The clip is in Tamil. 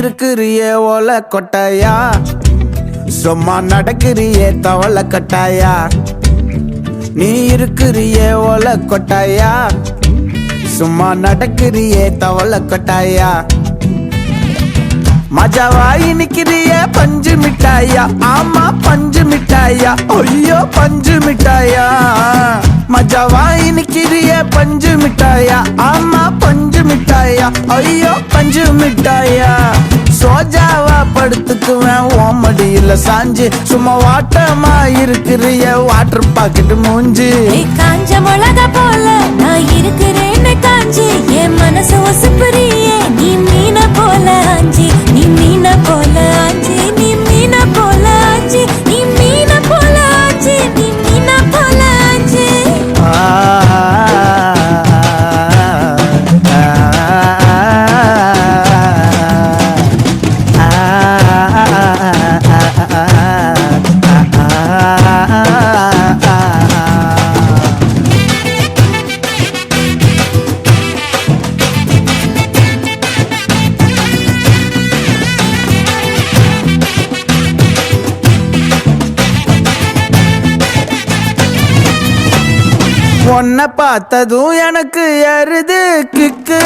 இருக்கிறியே ஓல கொட்டாயா, சும்மா நடக்கிறியே தவள கட்டாயா. நீ இருக்கிறியே ஓல கொட்டாயா, சும்மா நடக்கிறியே தவள கொட்டாயா. மஜாவாயி நிக்கிறிய பஞ்சு மிட்டாயா, ஆமா பஞ்சு மிட்டாயா, ஐயோ பஞ்சு மிட்டாயா. மஜாவாயி நிக்கிறிய பஞ்சு மிட்டாயா, ஆமா பஞ்சு மிட்டாயா, ஐயோ பஞ்சு மிட்டாயா. சோஜாவா படுத்துக்குவேன் ஓமடியில சாஞ்சு, சும்மா வாட்டமா இருக்கிறிய வாட்டர் பாக்கெட் மூஞ்சி. காஞ்ச மிளகா போல நான் இருக்கிறேன்னு காஞ்சி, என் மனசு ஒசுப்புறியே நீ மீன போல ஆஞ்சி, நீ மீன போல ஆஞ்சி, நீ மீன போல ஆஞ்சி, நீ மீன போல ஆஞ்சி, நீ மீன போல ஆஞ்சி. உன்னை பார்த்ததும் எனக்கு எருது கிக்கு.